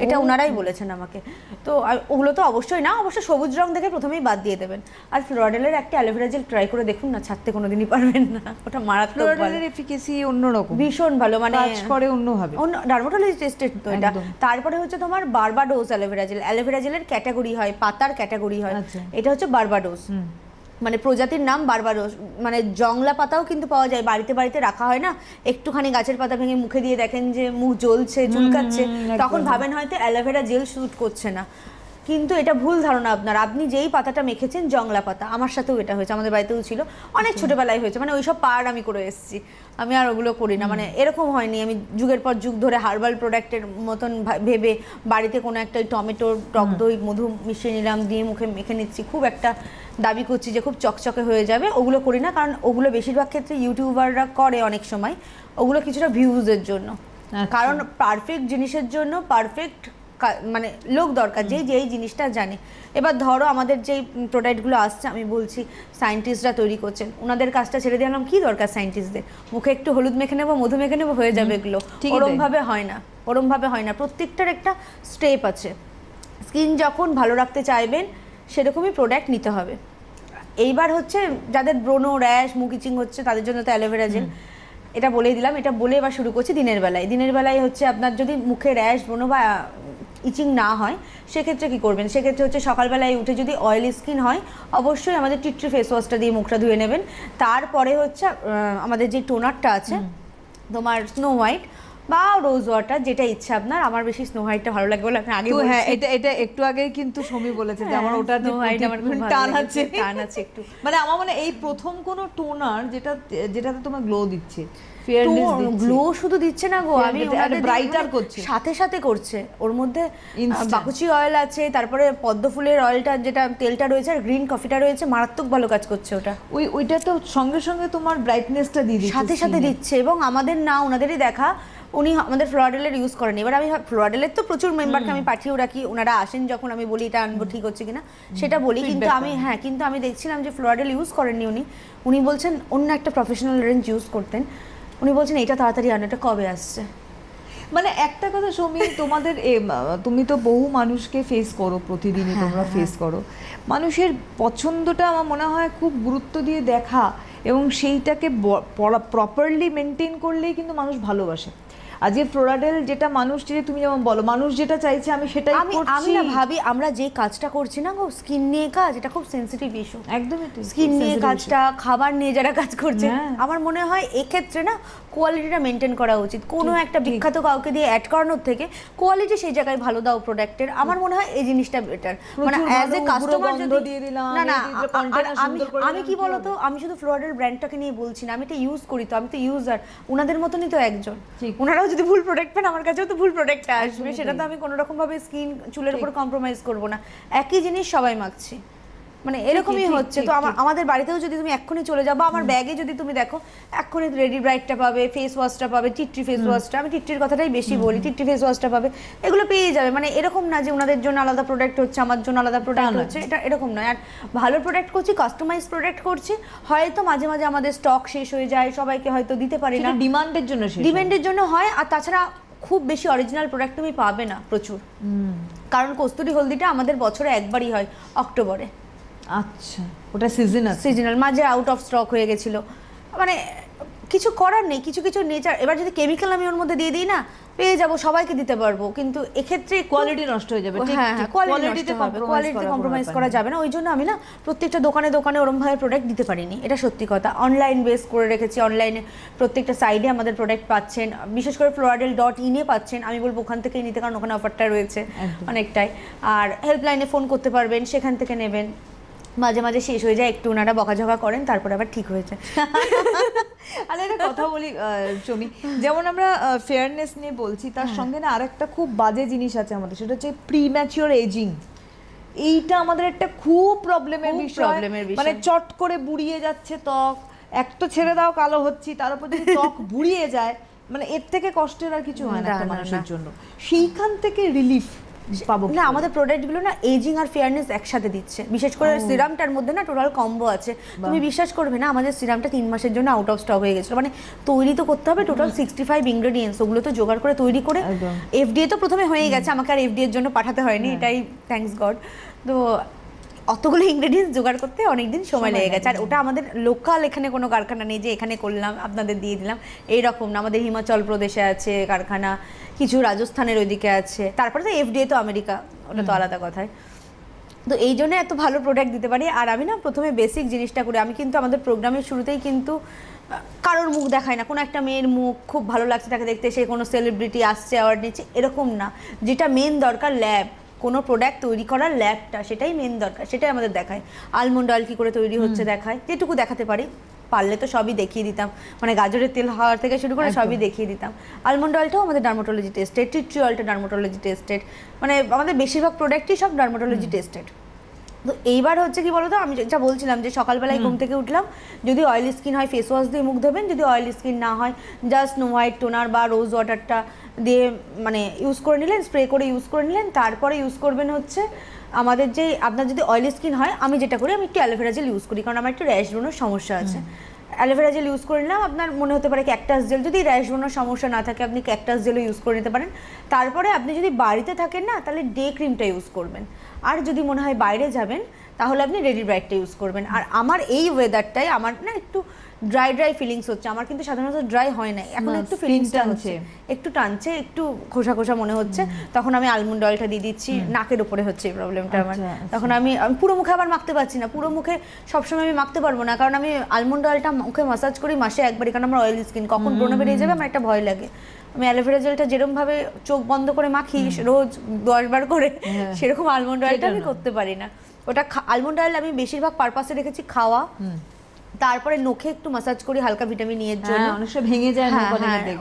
এটা ওনারাই বলেছেন আমাকে। তো ওগুলো তো অবশ্যই না, অবশ্য সবুজ রং দেখে প্রথমেই বাদ দিয়ে দেবেন। আর ফ্লোরাডেলের একটা অ্যালোভেরা জেল ট্রাই করে দেখুন না, ছাড়তে কোনোদিনই পারবেন না, ওটা মারাত্মক ভালো, ফ্লোরাডেলের এফিকেসি অন্যরকম, ভীষণ ভালো, মানে কাজ করে অন্যভাবে, অন্য ডার্মাটোলজি টেস্টেড তো এটা। তারপরে হচ্ছে তোমার বারবাডোস অ্যালোভেরা জেল, অ্যালোভেরা জেলের ক্যাটাগরি হয়, পাতার ক্যাটাগরি হয়, এটা হচ্ছে বারবাডোস, মানে প্রজাতির নাম বারবাডোস। মানে জংলা পাতাও কিন্তু পাওয়া যায়, বাড়িতে বাড়িতে রাখা হয় না, একটুখানি গাছের পাতা ভেঙে মুখে দিয়ে দেখেন যে মুখ জ্বলছে, চুলকাচ্ছে, তখন ভাবেন হয়তো অ্যালোভেরা জেল স্যুট করছে না, কিন্তু এটা ভুল ধারণা আপনার। আপনি যেই পাতাটা মেখেছেন জংলা পাতা, আমার সাথেও এটা হয়েছে, আমাদের বাড়িতেও ছিল, অনেক ছোটবেলায় হয়েছে, মানে ওইসব পার্ট আমি করে এসেছি, আমি আর ওগুলো করি না। মানে এরকম হয়নি, আমি যুগের পর যুগ ধরে হার্বাল প্রোডাক্টের মতন ভেবে বাড়িতে কোনো একটা টমেটো, টক দই, মধু মিশিয়ে নিলাম, দিয়ে মুখে মেখে নিচ্ছি, খুব একটা দাবি করছি যে খুব চকচকে হয়ে যাবে, ওগুলো করি না। কারণ ওগুলো বেশিরভাগ ক্ষেত্রে ইউটিউবাররা করে অনেক সময়, ওগুলো কিছুটা ভিউজের জন্য, কারণ পারফেক্ট জিনিসের জন্য পারফেক্ট মানে লোক দরকার, যেই জিনিসটা জানে। এবার ধরো আমাদের যেই প্রোডাক্টগুলো আসছে, আমি বলছি সায়েন্টিস্টরা তৈরি করছেন, ওনাদের কাজটা ছেড়ে দিলাম, কি দরকার সায়েন্টিস্টদের, মুখে একটু হলুদ মেখে নেবো, মধু মেখে নেবো, হয়ে যাবে এগুলো। ওরমভাবে হয় না, ওরমভাবে হয় না, প্রত্যেকটার একটা স্টেপ আছে। স্কিন যখন ভালো রাখতে চাইবেন সেরকমই প্রোডাক্ট নিতে হবে। এইবার হচ্ছে যাদের ব্রণ, র্যাশ, মুখ ইচিং হচ্ছে, তাদের জন্য তো অ্যালোভেরা জেল, এটা বলেই দিলাম। এটা বলে এবার শুরু করছি দিনের বেলায়। দিনের বেলায় হচ্ছে আপনার যদি মুখে র্যাশ, ব্রণ বা ইচিং না হয়, সেক্ষেত্রে কি করবেন, সেক্ষেত্রে হচ্ছে সকালবেলায় উঠে যদি অয়েলি স্কিন হয়, অবশ্যই আমাদের টিট্রি ফেস ওয়াশটা দিয়ে মুখটা ধুয়ে নেবেন। তারপরে হচ্ছে আমাদের যে টোনারটা আছে তোমার স্নো হোয়াইট বা রোজ ওয়াটার, যেটা ইচ্ছা আপনার, আমার বেশি স্নো হোয়াইটটা ভালো লাগে বলে আপনি আগে বলছি। হ্যাঁ, এটা একটু আগে কিন্তু সমী বলেছে যে আমার ওটা স্নো হোয়াইট আমার খুব টান আছে একটু, মানে আমার মানে এই প্রথম কোন টোনার যেটাতে তোমার গ্লো দিচ্ছে, গ্লো শুধু দিচ্ছে না গো, আমি ব্রাইটার করছে, সাথে সাথে করছে। ওর মধ্যে বাকুচি অয়েল আছে, তারপরে পদ্ম ফুলের অয়েলটা, যেটা তেলটা রয়েছে, আর গ্রিন কফিটা রয়েছে, মারাত্মক ভালো কাজ করছে ওটা। ওইটা তো সঙ্গে সঙ্গে তোমার ব্রাইটনেসটা দিয়ে দিচ্ছে, সাথে সাথে দিচ্ছে। এবং আমাদের না, ওনাদেরই দেখা, উনি আমাদের ফ্লোরাডেলের ইউজ করেন। এবার আমি ফ্লোরাডেলের তো প্রচুর মেম্বারকে আমি পাঠিয়েও রাখি, ওনারা আসেন যখন, আমি বলি এটা আনবো, ঠিক হচ্ছে কিনা সেটা বলি, কিন্তু আমি দেখছিলাম যে ফ্লোরাডেল ইউজ করেননি উনি বলছেন অন্য একটা প্রফেশনাল রেঞ্জ ইউজ করতেন, উনি বলছেন এটা তাড়াতাড়ি আনো, এটা কবে আসছে। মানে একটা কথা সমী, তোমাদের তুমি তো বহু মানুষকে ফেস করো, প্রতিদিনই তোমরা ফেস করো, মানুষের পছন্দটা আমার মনে হয় খুব গুরুত্ব দিয়ে দেখা, এবং সেইটাকে প্রপারলি মেনটেন করলেই কিন্তু মানুষ ভালোবাসে। আজকে ফ্লোরাডেল যেটা মানুষ, তুমি যেমন বলো, মানুষ যেটা চাইছে আমি সেটাই করছি। আমি না ভাবি, আমরা যে কাজটা করছি না গো, স্কিন নিয়ে কাজ, এটা খুব সেনসিটিভ ইস্যু, একদমই। স্কিন নিয়ে কাজটা, খাবার নিয়ে যারা কাজ করছে, আমার মনে হয় এক্ষেত্রে না কোয়ালিটিটা মেনটেন করা উচিত। কোনো একটা বিখ্যাত কাউকে দিয়ে অ্যাড করানোর থেকে কোয়ালিটি সেই জায়গায় ভালো দাও প্রোডাক্টের, আমার মনে হয় এই জিনিসটা বেটার। মানে অ্যাজ এ কাস্টমার যদি না আমি কি বলতো, আমি শুধু ফ্লোরাডেল ব্র্যান্ডটাকে নিয়ে বলছি না, আমি এটা ইউজ করি, তো আমি তো ইউজার, ওনাদের মতনই তো একজন। ওনারাও যদি ভুল প্রোডাক্ট পান, আমার কাছেও তো ভুল প্রোডাক্ট আসবে, সেটা তো আমি কোনো রকম ভাবে স্কিন, চুলের উপর কম্প্রোমাইজ করব না, একই জিনিস সবাই মাখছি, মানে এরকমই হচ্ছে। তো আমাদের বাড়িতেও যদি তুমি এক্ষুনি চলে যাবো, আমার ব্যাগে যদি তুমি দেখো, এক্ষুনি রেডি ব্রাইটটা পাবে, ফেস ওয়াশটা পাবে, টিট্রি ফেস ওয়াশটা, আমি টিট্রির কথাটাই বেশি বলি, টিট্রি ফেস ওয়াশটা পাবে, এগুলো পেয়ে যাবে। মানে এরকম না যে ওনাদের জন্য আলাদা প্রোডাক্ট হচ্ছে, আমার জন্য আলাদা প্রোডাক্ট হচ্ছে, এটা এরকম নয়। আর ভালো প্রোডাক্ট করছি, কাস্টমাইজ প্রোডাক্ট করছি, হয়তো মাঝে মাঝে আমাদের স্টক শেষ হয়ে যায়, সবাইকে হয়তো দিতে পারি না, ডিমান্ডের জন্য হয়। আর তাছাড়া খুব বেশি অরিজিনাল প্রোডাক্ট তুমি পাবে না প্রচুর, কারণ কস্তুরি হলদিটা আমাদের বছরে একবারই হয়, অক্টোবরে। আচ্ছা, ওটা সিজনাল, মাঝে আউট অফ স্টক হয়ে গেছিল, মানে কিছু করার নেই, কিছু নেচার। এবার যদি কেমিক্যাল আমি ওর মধ্যে দিয়ে দিই না, পেয়ে যাবো, সবাইকে দিতে পারবো, কিন্তু এক্ষেত্রে কোয়ালিটি নষ্ট হয়ে যাবে। হ্যাঁ, কোয়ালিটিতে কম্প্রোমাইজ করা যাবে না। ওই জন্য আমি না প্রত্যেকটা দোকানে দোকানে ওরম ভাবে প্রোডাক্ট দিতে পারিনি, এটা সত্যি কথা। অনলাইন বেস করে রেখেছি, অনলাইনে প্রত্যেকটা সাইডে আমাদের প্রোডাক্ট পাচ্ছেন, বিশেষ করে floradel.in পাচ্ছেন। আমি বলবো ওখান থেকেই নিতে, কারণ ওখানে অফারটা রয়েছে অনেকটাই। আর হেল্পলাইনে ফোন করতে পারবেন, সেখান থেকে নেবেন। মাঝে মাঝে শেষ হয়ে যায়, একটু ওনারা বকাঝকা করেন, তারপরে আবার ঠিক হয়ে যায়। আর একটা কথা বলি চমি, যেমন আমরা ফেয়ারনেস নিয়ে বলছি, তার সঙ্গে না আরেকটা খুব বাজে জিনিস আছে আমাদের, সেটা হচ্ছে প্রিম্যাচিওর এজিং। এইটা আমাদের একটা খুব প্রবলেমের বিষয়, মানে চট করে বুড়িয়ে যাচ্ছে ত্বক, এক তো ছেড়ে দাও কালো হচ্ছি, তার উপর যদি ত্বক বুড়িয়ে যায়, মানে এর থেকে কষ্টের আর কিছু হয় না একটা মানুষের জন্য। সেইখান থেকে রিলিফ পাবো না, আমাদের প্রোডাক্টগুলো না এজিং আর ফেয়ারনেস একসাথে দিচ্ছে। বিশেষ করে সিরামটার মধ্যে না টোটাল কম্বো আছে। তুমি বিশ্বাস করবে না, আমাদের সিরামটা 3 মাসের জন্য আউট অফ স্টক হয়ে গেছিল। মানে তৈরি তো করতে হবে টোটাল 65 ইনগ্রেডিয়েন্টস, ওগুলো তো জোগাড় করে তৈরি করে এফডিএ তো প্রথমে হয়ে গেছে, আমাকে আর এফডিএ এর জন্য পাঠাতে হয়নি, এটাই থ্যাঙ্কস গড। তো অতগুলো ইনগ্রেডিয়েন্টস জোগাড় করতে অনেকদিন সময় লেগে গেছে। আর ওটা আমাদের লোকাল, এখানে কোনো কারখানা নেই যে এখানে করলাম আপনাদের দিয়ে দিলাম, এইরকম না। আমাদের হিমাচল প্রদেশে আছে কারখানা, কিছু রাজস্থানের ওইদিকে আছে, তারপরে তো এফডিএ তো আমেরিকা, ওটা তো আলাদা কথায়। তো এই জন্য এত ভালো প্রোডাক্ট দিতে পারি। আর আমি না প্রথমে বেসিক জিনিসটা করি, আমি কিন্তু আমাদের প্রোগ্রামের শুরুতেই কিন্তু কারোর মুখ দেখাই না। কোনো একটা মেয়ের মুখ খুব ভালো লাগছে তাকে দেখতে, সে কোনো সেলিব্রিটি আসছে অ্যাওয়ার্ড নিচ্ছে, এরকম না। যেটা মেন দরকার ল্যাব, কোনো প্রোডাক্ট তৈরি করার ল্যাবটা, সেটাই মেন দরকার, সেটাই আমাদের দেখায়। আলমন্ড অয়েল কী করে তৈরি হচ্ছে দেখায়, যেটুকু দেখাতে পারি। পারলে তো সবই দেখিয়ে দিতাম, মানে গাজরের তেল হওয়ার থেকে শুরু করে সবই দেখিয়ে দিতাম। আলমন্ড অয়েলটাও আমাদের ডার্মাটোলজি টেস্টেড, টি ট্রি অয়েলটা ডার্মাটোলজি টেস্টেড, মানে আমাদের বেশিরভাগ প্রোডাক্টই সব ডার্মাটোলজি টেস্টেড। তো এইবার হচ্ছে কি বলতো, আমি যেটা বলছিলাম যে সকালবেলায় ঘুম থেকে উঠলাম, যদি অয়েলি স্কিন হয় ফেস ওয়াশ দিয়ে মুখ ধোবেন, যদি অয়েলি স্কিন না হয় জাস্ট স্নো হোয়াইট টোনার বা রোজ ওয়াটারটা দিয়ে মানে ইউজ করে নিলেন, স্প্রে করে ইউজ করে নিলেন। তারপরে ইউজ করবেন হচ্ছে আমাদের যে, আপনার যদি অয়েলি স্কিন হয়, আমি যেটা করি, আমি একটু অ্যালোভেরা জেল ইউজ করি, কারণ আমার একটু র্যাশ ব্রণের সমস্যা আছে। অ্যালোভেরা জেল ইউজ করে নিলাম। আপনার মনে হতে পারে ক্যাকটাস জেল, যদি র্যাশ ব্রণের সমস্যা না থাকে আপনি ক্যাকটাস জেলও ইউজ করে নিতে পারেন। তারপরে আপনি যদি বাড়িতে থাকেন না, তাহলে ডে ক্রিমটা ইউজ করবেন। আর যদি মনে হয় বাইরে যাবেন, তাহলে আপনি রেডি ব্রাইটটা ইউজ করবেন। আর আমার এই ওয়েদারটাই আমার না একটু ড্রাই ফিলিংস হচ্ছে, আমার কিন্তু সাধারণত ড্রাই হয় না, এখন একটু ফিলিংসটা হচ্ছে, একটু টানছে, একটু খোসা খোসা মনে হচ্ছে, তখন আমি আলমন্ড অয়েলটা দিয়ে দিচ্ছি। নাকের উপরে হচ্ছে এই প্রবলেমটা আমার, তখন আমি পুরো মুখে আবার মাখতে পারছি না, পুরো মুখে সবসময় আমি মাখতে পারবো না, কারণ আমি আলমন্ড অয়েলটা মুখে মাসাজ করি মাসে একবারই, কারণ আমার অয়েলি স্কিন, কখন ব্রণ বেরিয়ে যাবে আমার একটা ভয় লাগে। আমি অ্যালোভেরা জেলটা যেরকমভাবে চোখ বন্ধ করে মাখি রোজ 10 বার করে, সেরকম আলমন্ড অয়েলটা আমি করতে পারি না। ওটা আলমন্ড অয়েল আমি বেশিরভাগ পারপাসে রেখেছি খাওয়া, তারপরে নখে একটু মাসাজ করি হালকা ভিটামিন ই এর জন্য, অনেক সময় ভেঙে যায় না,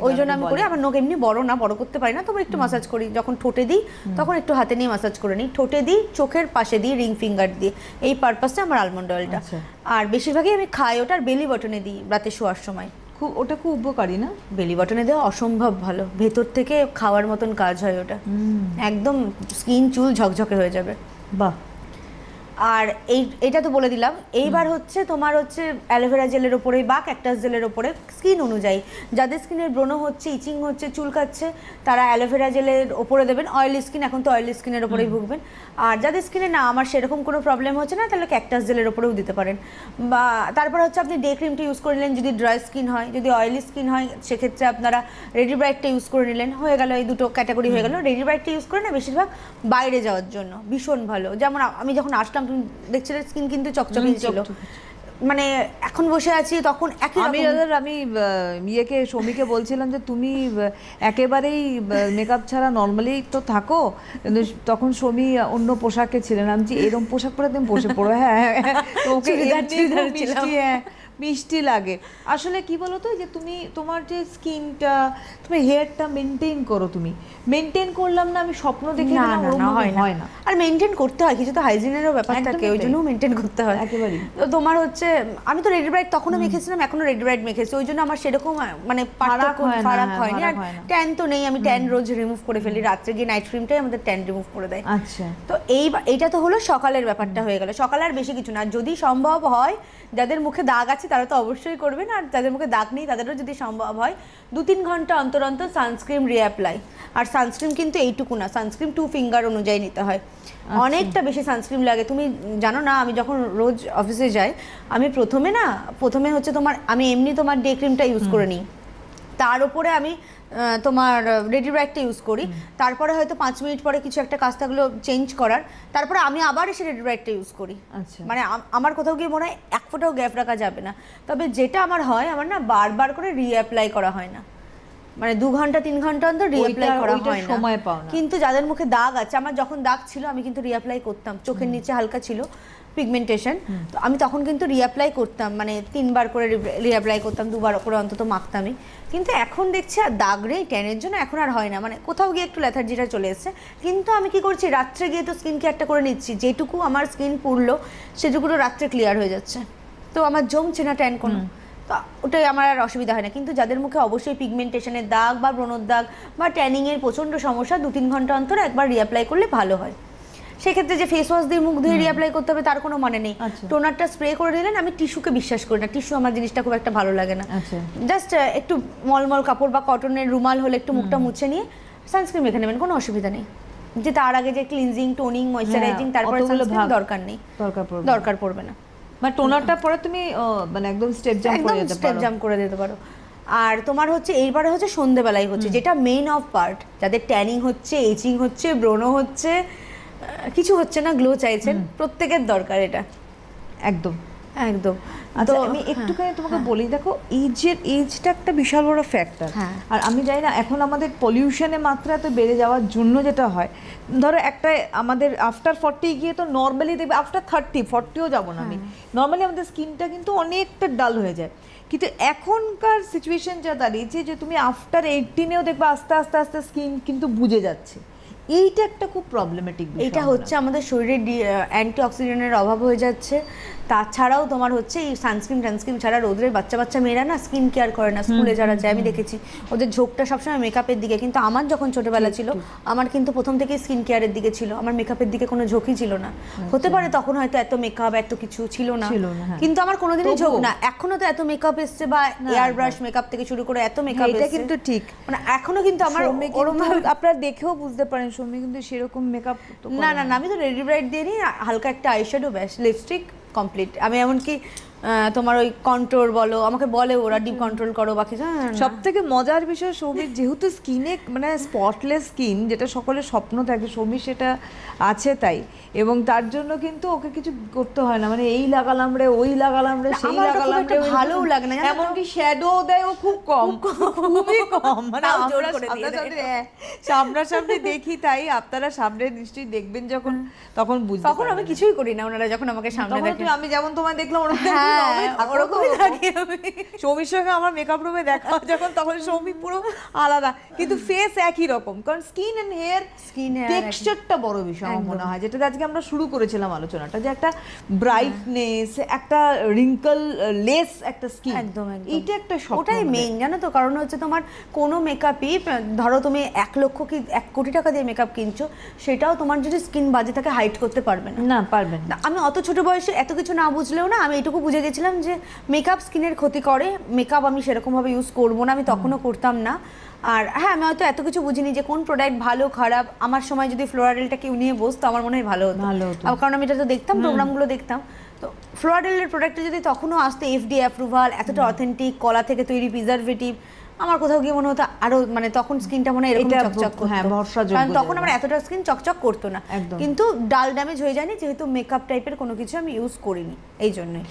ওই জন্য আমি করি। আমার নখ এমনি বড় না, বড় করতে পারি না, তবে একটু মাসাজ করি। যখন ঠোঁটে দিই তখন একটু হাতে নিয়ে মাসাজ করে নিই, ঠোঁটে দিই, চোখের পাশে দিই, রিং ফিঙ্গার দিয়ে, এই পারপাসে আমার আলমন্ড অয়েলটা। আর বেশিরভাগই আমি খাই ওটার বেলি বটনে দিই রাতে শোয়ার সময়। ওটা খুব উপকারী না? বেলি বটনে দেওয়া অসম্ভব ভালো, ভেতর থেকে খাওয়ার মতন কাজ হয় ওটা, একদম স্কিন চুল ঝকঝকে হয়ে যাবে। বাহ। আর এটা তো বলে দিলাম। এইবার হচ্ছে তোমার হচ্ছে অ্যালোভেরা জেলের ওপরে বা ক্যাকটাস জেলের ওপরে স্কিন অনুযায়ী, যাদের স্কিনের ব্রণ হচ্ছে, ইচিং হচ্ছে, চুলকাচ্ছে, তারা অ্যালোভেরা জেলের ওপরে দেবেন। অয়েলি স্কিন, এখন তো অয়েলি স্কিনের ওপরেই ভুগবেন। আর যাদের স্কিনে না আমার সেরকম কোনো প্রবলেম হচ্ছে না, তাহলে ক্যাকটাস জেলের ওপরেও দিতে পারেন। বা তারপর হচ্ছে আপনি ডে ক্রিমটা ইউজ করে নিলেন যদি ড্রাই স্কিন হয়, যদি অয়েলি স্কিন হয় সেক্ষেত্রে আপনারা রেডি ব্রাইটটা ইউজ করে নিলেন, হয়ে গেল, এই দুটো ক্যাটাগরি হয়ে গেল। রেডি ব্রাইটটা ইউজ করে না বেশিরভাগ বাইরে যাওয়ার জন্য ভীষণ ভালো। যেমন আমি যখন আসলাম তুমি দেখছিলে স্কিন কিন্তু চকচকে ছিল, মানে এখন বসে আছি তখন একই আমি ইয়েকে সৌমিকে বলছিলাম যে তুমি একেবারেই মেকআপ ছাড়া নর্মালি তো থাকো, কিন্তু তখন সৌমি অন্য পোশাকে ছিলেন। আমি যে এরকম পোশাক পরে তুমি বসে পড়ো, হ্যাঁ ওকে মিষ্টি লাগে। আসলে কি বলো তো, যে তুমি তোমার যে স্কিনটা, তুমি হেয়ারটা মেনটেন করো, তুমি মেনটেন করলাম না আমি স্বপ্ন দেখি না, হয় না। আর মেনটেন করতে হয়, কিছু তো হাইজিনেরও ব্যাপার থাকে, ওই জন্য মেনটেন করতে হয় একেবারেই। তো তোমার হচ্ছে আমি তো রেডি ব্রাইট তখনও মেখেছিলাম, এখনো রেডি ব্রাইট মেখেছি, ওই জন্য আমার সেরকম মানে ফারাক হয়নি। আর ট্যান তো নেই, আমি ট্যান রোজ রিমুভ করে ফেলি, রাত্রে গিয়ে নাইট ক্রিমটাই আমাদের ট্যান রিমুভ করে দেয়। আচ্ছা, তো এইটা তো হলো সকালের ব্যাপারটা হয়ে গেল। সকালে আর বেশি কিছু না, যদি সম্ভব হয় যাদের মুখে দাগ আছে তারা তো অবশ্যই করবেন, আর যাদের মুখে দাগ নেই তাদেরও যদি সম্ভব হয় 2-3 ঘন্টা অন্তর অন্তর সানস্ক্রিন রিঅ্যাপ্লাই। আর সানস্ক্রিন কিন্তু এইটুকু না, সানস্ক্রিন 2 ফিঙ্গার অনুযায়ী নিতে হয়, অনেকটা বেশি সানস্ক্রিন লাগে। তুমি জানো না, আমি যখন রোজ অফিসে যাই, আমি প্রথমে হচ্ছে তোমার, আমি এমনি তোমার ডে ক্রিমটা ইউজ করে নিই, তার উপরে আমি তোমার রেডি ব্রাইটটা ইউজ করি, তারপরে হয়তো 5 মিনিট পরে কিছু একটা কাজ থাকলো চেঞ্জ করার, তারপরে আমি আবার এসে রেডি ব্রাইটটা ইউজ করি। আচ্ছা। মানে আমার কোথাও গিয়ে মনে হয় এক ফোঁটাও গ্যাপ রাখা যাবে না। তবে যেটা আমার হয়, আমার না বারবার করে রিঅ্যাপ্লাই করা হয় না, মানে 2 ঘন্টা 3 ঘন্টা অন্তর রিঅ্যাপ্লাই করা হয় না, সময় পাও না। কিন্তু যাদের মুখে দাগ আছে, আমার যখন দাগ ছিল আমি কিন্তু রিঅ্যাপ্লাই করতাম, চোখের নিচে হালকা ছিল পিগমেন্টেশন, তো আমি তখন কিন্তু রিঅ্যাপ্লাই করতাম, মানে 3 বার করে রিঅ্যাপ্লাই করতাম, 2 বার করে অন্তত মাখতামই। কিন্তু এখন দেখছি আর দাগ নেই, ট্যানের জন্য এখন আর হয় না, মানে কোথাও গিয়ে একটু লেথার্জিটা চলে এসেছে। কিন্তু আমি কি করছি, রাত্রে গিয়ে তো স্কিন কেয়ারটা করে নিচ্ছি, যেটুকু আমার স্কিন পুড়লো সেটুকু রাত্রে ক্লিয়ার হয়ে যাচ্ছে, তো আমার জমছে না ট্যান কোনো, তো ওটাই আমার আর অসুবিধা হয় না। কিন্তু যাদের মুখে অবশ্যই পিগমেন্টেশনের দাগ বা ব্রণর দাগ বা ট্যানিংয়ের প্রচণ্ড সমস্যা, 2-3 ঘন্টা অন্তর একবার রিঅ্যাপ্লাই করলে ভালো হয়। সেক্ষেত্রে যে ফেস ওয়াশ দিয়ে মুখ ধুয়ে রিঅ্যাপ্লাই করতে হবে তার কোনো মানে নেই। টোনারটা স্প্রে করে দিলেন, আমি টিস্যুকে বিশ্বাস করি না, টিস্যু আমার জিনিসটা খুব একটা ভালো লাগে না। জাস্ট একটু মলমল কাপড় বা কটনের রুমাল হলে একটু মুখটা মুছে নিয়ে সানস্ক্রিন মেখে নেবেন, কোনো অসুবিধা নেই। যে তার আগে যে ক্লিনজিং, টোনিং, ময়েশ্চারাইজিং, তারপরে সানস্ক্রিন দরকার নেই, দরকার পড়বে না। মানে টোনারটা পরে তুমি মানে একদম স্টেপ জাম্প করে দিতে পারো, স্টেপ জাম্প করে দিতে পারো। আর তোমার হচ্ছে এইবারে হচ্ছে সন্ধ্যেবেলায় হচ্ছে, যেটা মেইন অফ পার্ট, যাদের ট্যানিং হচ্ছে, এজিং হচ্ছে, ব্রণ হচ্ছে, কিছু হচ্ছে না, গ্লো চাইছেন, প্রত্যেকের দরকার এটা একদম একদম। আচ্ছা, আমি একটুখানি তোমাকে বলি, দেখো এজটা একটা বিশাল বড় ফ্যাক্টর। আর আমি জানি না এখন আমাদের পলিউশনের মাত্রা এত বেড়ে যাওয়ার জন্য যেটা হয়, ধরো একটা আমাদের আফটার 40 গিয়ে তো নর্মালি দেখবে আফটার 30-40ও যাবো না আমি, নর্মালি আমাদের স্কিনটা কিন্তু অনেকটা ডাল হয়ে যায়। কিন্তু এখনকার সিচুয়েশন যা দাঁড়িয়েছে যে তুমি আফটার 18এও দেখবে আস্তে আস্তে আস্তে স্কিন কিন্তু বুঝে যাচ্ছে, এইটা একটা খুব প্রবলেমেটিক বিষয়। এটা হচ্ছে আমাদের শরীরে অ্যান্টিঅক্সিডেন্টের অভাব হয়ে যাচ্ছে। তাছাড়াও তোমার হচ্ছে এই সানস্ক্রিন ছাড়া রোদের বাচ্চা মেয়েরা না স্কিন কেয়ার করে না, স্কুলে যারা যায় আমি দেখেছি ওদের ঝোঁকটা সবসময় মেকআপের দিকে। কিন্তু আমার যখন ছোটবেলা ছিল, আমার কিন্তু প্রথম থেকেই স্কিন কেয়ারের দিকে ছিল, আমার মেকআপের দিকে কোনো ঝোঁকই ছিল না। হতে পারে তখন হয়তো এত মেকআপ এত কিছু ছিল না, কিন্তু আমার কোনোদিনই ঝোঁক না। এখনো তো এত মেকআপ এসছে, বা এয়ার ব্রাশ মেকআপ থেকে শুরু করে এত মেকআপ, এটা কিন্তু ঠিক, মানে এখনো কিন্তু আমার ওরকম আপনারা দেখেও বুঝতে পারেন সৌমি কিন্তু সেরকম মেকআপ না, আমি তো রেডি ব্রাইট দিয়ে নিই, হালকা একটা আইশ্যাডো, ব্যাস, লিপস্টিক কমপ্লিট। আমি এমনকি তোমার ওই কন্ট্রোল বলো, আমাকে বলে ওরা ডিপ কন্ট্রোল করো বাকি। সব থেকে মজার বিষয় সৌমির যেহেতু স্কিনে মানে স্পটলেস স্কিন, যেটা সকলের স্বপ্ন থাকে, সৌমির সেটা আছে তাই, এবং তার জন্য কিন্তু ওকে কিছু করতে হয় না, মানে এই লাগালাম রে, ওই লাগালাম রে, সেই লাগালাম রে, ভালোও লাগে না, এমনকি শ্যাডো দেয় ও খুব কম, খুবই কম। মানে আমরা সামনাসামনি দেখি, তাই আপনারা সামনে নিশ্চয়ই দেখবেন যখন, তখন বুঝতে, তখন আমি কিছুই করি না, ওনারা যখন আমাকে সামনে দেখেন। আমি যেমন তোমায় দেখলাম ওরকমই থাকি আমি। সৌমির সঙ্গে আমার মেকআপ রুমে দেখা হয় যখন, তখন সৌমি পুরো আলাদা, কিন্তু ফেস একই রকম, কারণ স্কিন এন্ড হেয়ার টেক্সচারটা বড় বিষয় আমার মনে হয়, যেটা আজকে আমরা শুরু করেছিলাম আলোচনাটা, যে একটা ব্রাইটনেস, একটা রিঙ্কল লেস একটা স্কিন, একদম এইটা একটা স্বপ্ন, ওটাই মেইন, জানো তো। কারণ হচ্ছে তোমার কোনো মেকআপই, ধরো তুমি 1 লক্ষ কি 1 কোটি টাকা দিয়ে মেকআপ কিনছো, সেটাও তোমার যদি স্কিন বাজে থাকে হাইড করতে পারবে না, পারবে না। আমি অত ছোট বয়সে এত কিছু না বুঝলেও না, আমি এটুকু বুঝে গেছিলাম যে মেকআপ স্কিনের ক্ষতি করে, মেকআপ আমি সেরকমভাবে ইউজ করবো না, আমি তখনও করতাম না। আর হ্যাঁ, আমি হয়তো এত কিছু বুঝিনি যে কোন প্রোডাক্ট ভালো খারাপ। আমার সময় যদি ফ্লোরাডেলটা কেউ নিয়ে বসতো আমার মনে হয় ভালো হতো, কারণ আমি এটা তো দেখতাম, প্রোগ্রামগুলো দেখতাম। তো ফ্লোরাডেলের প্রোডাক্টটা যদি তখনও আসতো এফডি অ্যাপ্রুভাল, এতটা অথেন্টিক, কলা থেকে তৈরি, প্রিজারভেটিভ, আমার কোথাও গিয়ে মনে হতো আরো, মানে তখন স্কিনটা মনে হয় এরকম চকচক করতো, কারণ তখন আমার এতটা স্কিন চকচক করতো না, কিন্তু ডাল ড্যামেজ হয়ে যায়নি, যেহেতু মেকআপ টাইপের কোনো কিছু আমি ইউজ করিনি, এই জন্যই।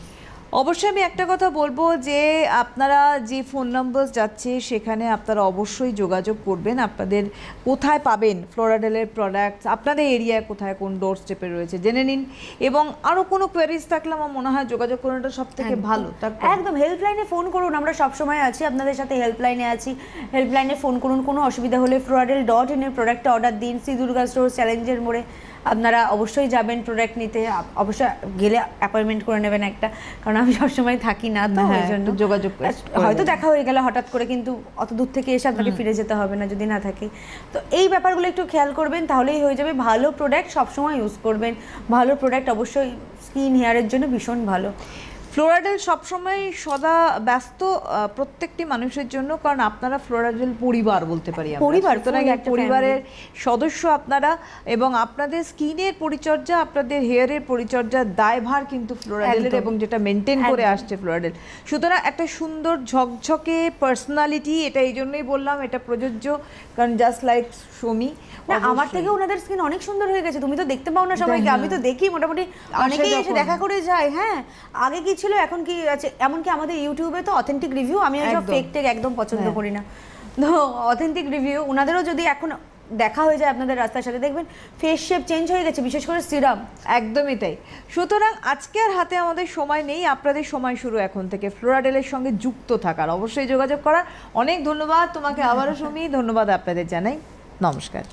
অবশ্যই আমি একটা কথা বলবো যে আপনারা যে ফোন নাম্বার যাচ্ছে সেখানে আপনারা অবশ্যই যোগাযোগ করবেন। আপনাদের কোথায় পাবেন ফ্লোরাডেলের প্রোডাক্টস, আপনাদের এরিয়ায় কোথায় কোন ডোর স্টেপে রয়েছে জেনে নিন, এবং আরও কোনো কোয়ারিজ থাকলে আমার মনে হয় যোগাযোগ করাটা সব থেকে ভালো। একদম হেল্পলাইনে ফোন করুন, আমরা সবসময় আছি আপনাদের সাথে, হেল্পলাইনে আছি, হেল্পলাইনে ফোন করুন। কোনো অসুবিধা হলে floradel.in এর প্রোডাক্টটা অর্ডার দিন, শ্রী দুর্গা স্টোর, চ্যালেঞ্জের মোড়ে আপনারা অবশ্যই যাবেন প্রোডাক্ট নিতে, অবশ্যই গেলে অ্যাপয়েন্টমেন্ট করে নেবেন একটা, কারণ আমি সবসময় থাকি না, তো ওই জন্য যোগাযোগ হয়তো দেখা হয়ে গেলে হঠাৎ করে, কিন্তু অত দূর থেকে এসে আপনাকে ফিরে যেতে হবে না যদি না থাকে। তো এই ব্যাপারগুলো একটু খেয়াল করবেন, তাহলেই হয়ে যাবে। ভালো প্রোডাক্ট সবসময় ইউজ করবেন, ভালো প্রোডাক্ট অবশ্যই স্কিন হেয়ারের জন্য ভীষণ ভালো। ফ্লোরাডেল সবসময় সদা ব্যস্ত প্রত্যেকটি মানুষের জন্য, কারণ আপনারা ফ্লোরাডেল পরিবার বলতে পারি আমরা। পরিবার, সুতরাং full এক একটা পরিবারের সদস্য আপনারা, এবং আপনাদের স্কিনের পরিচর্যা, আপনাদের হেয়ারের পরিচর্যার দায়ভার কিন্তু ফ্লোরাডেলের, একদম। এবং যেটা মেনটেন করে একদম। আসছে ফ্লোরাডেল। সুতরাং একটা সুন্দর ঝকঝকে পার্সোনালিটি, এটা এই জন্যই বললাম এটা প্রযোজ্য, কারণ জাস্ট লাইক সুমি। না, আমার থেকে ওনাদের স্কিন অনেক সুন্দর হয়ে গেছে, তুমি তো দেখতে পাও না সবাইকে, আমি তো দেখি মোটামুটি অনেকেই এসে যখন। দেখা করে যায়। হ্যাঁ, আগে কি ছিল এখন কি আছে, এমনকি আমাদের ইউটিউবে তো অথেন্টিক রিভিউ, আমি এইসব একদম। ফেক টেক একদম পছন্দ হ্যাঁ। করি না। তো অথেন্টিক রিভিউ ওনাদেরও যদি এখন দেখা হয়ে যায় আপনাদের রাস্তার সাথে, দেখবেন ফেস শেপ চেঞ্জ হয়ে গেছে, বিশেষ করে সিরাম। একদমই তাই। সুতরাং আজকে আর হাতে আমাদের সময় নেই, আপনাদের সময় শুরু এখন থেকে ফ্লোরাডেলের সঙ্গে যুক্ত থাকার, অবশ্যই যোগাযোগ করার। অনেক ধন্যবাদ তোমাকে আবারও সুমি, ধন্যবাদ আপনাদের জানাই, নমস্কার।